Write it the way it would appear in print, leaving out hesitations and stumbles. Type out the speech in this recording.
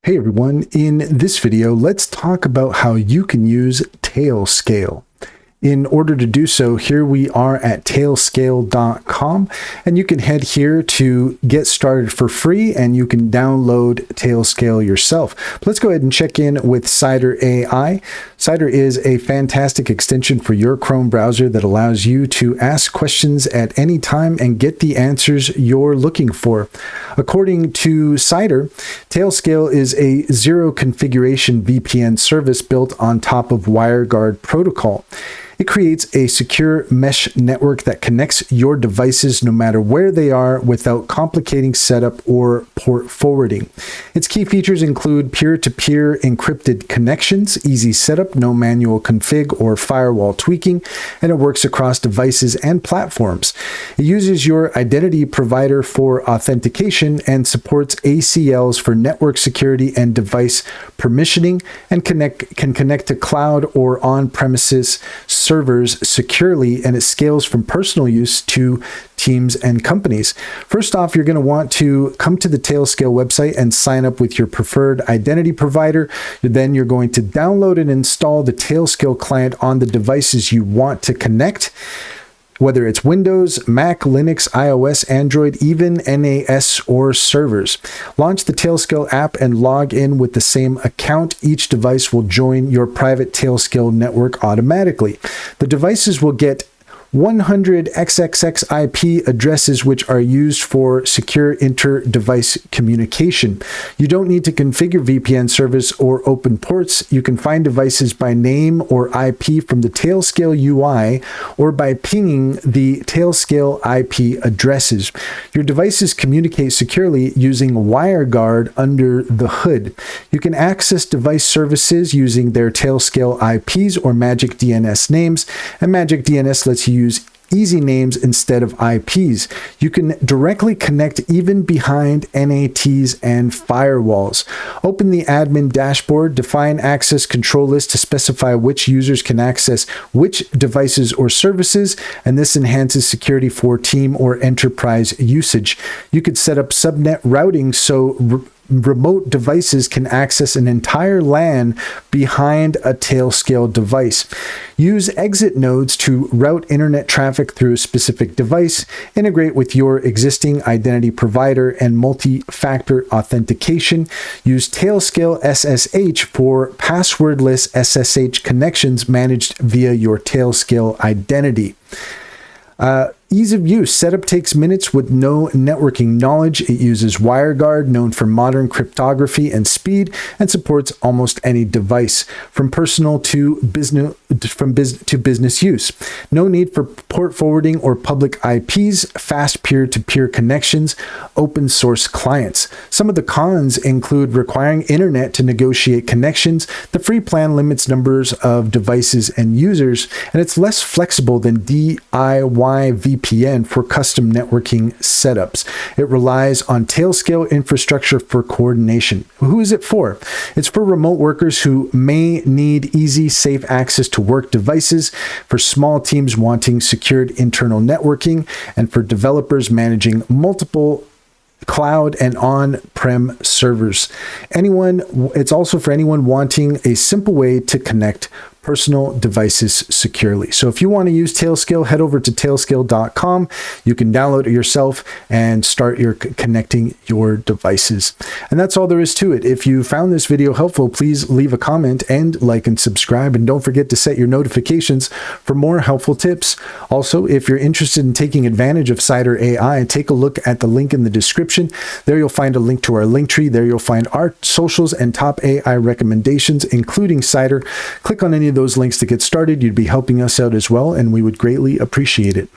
Hey everyone, in this video, let's talk about how you can use Tailscale. In order to do so, here we are at tailscale.com, and you can head here to get started for free, and you can download Tailscale yourself. But let's go ahead and check in with Cider AI. Cider is a fantastic extension for your Chrome browser that allows you to ask questions at any time and get the answers you're looking for. According to Cider, Tailscale is a zero configuration VPN service built on top of WireGuard protocol. It creates a secure mesh network that connects your devices no matter where they are without complicating setup or port forwarding. Its key features include peer-to-peer encrypted connections, easy setup, no manual config or firewall tweaking, and it works across devices and platforms. It uses your identity provider for authentication and supports ACLs for network security and device permissioning, and can connect to cloud or on-premises servers securely, and it scales from personal use to teams and companies. First off, you're going to want to come to the Tailscale website and sign up with your preferred identity provider. Then you're going to download and install the Tailscale client on the devices you want to connect, whether it's Windows, Mac, Linux, iOS, Android, even NAS or servers. Launch the Tailscale app and log in with the same account. Each device will join your private Tailscale network automatically. The devices will get 100 XXX IP addresses, which are used for secure inter-device communication. You don't need to configure VPN service or open ports. You can find devices by name or IP from the Tailscale UI or by pinging the Tailscale IP addresses. Your devices communicate securely using WireGuard under the hood. You can access device services using their Tailscale IPs or Magic DNS names, and Magic DNS lets you use easy names instead of IPs. You can directly connect even behind NATs and firewalls. Open the admin dashboard, define access control list to specify which users can access which devices or services, and this enhances security for team or enterprise usage. You could set up subnet routing so remote devices can access an entire LAN behind a Tailscale device. Use exit nodes to route internet traffic through a specific device. Integrate with your existing identity provider and multi-factor authentication. Use Tailscale SSH for passwordless SSH connections managed via your Tailscale identity. Ease of use. Setup takes minutes with no networking knowledge. It uses WireGuard, known for modern cryptography and speed, and supports almost any device, from personal to business use. No need for port forwarding or public IPs, fast peer-to-peer connections, open source clients. Some of the cons include requiring internet to negotiate connections. The free plan limits numbers of devices and users, and it's less flexible than DIY VPN for custom networking setups. It relies on Tailscale infrastructure for coordination. Who is it for? It's for remote workers who may need easy, safe access to work devices, for small teams wanting secured internal networking, and for developers managing multiple cloud and on-prem servers. It's also for anyone wanting a simple way to connect personal devices securely. So if you want to use Tailscale, head over to tailscale.com. You can download it yourself and start connecting your devices. And that's all there is to it. If you found this video helpful, please leave a comment and like and subscribe. And don't forget to set your notifications for more helpful tips. Also, if you're interested in taking advantage of Cider AI, take a look at the link in the description. There you'll find a link to our link tree. There you'll find our socials and top AI recommendations, including Cider. Click on any of those links to get started. You'd be helping us out as well, and we would greatly appreciate it.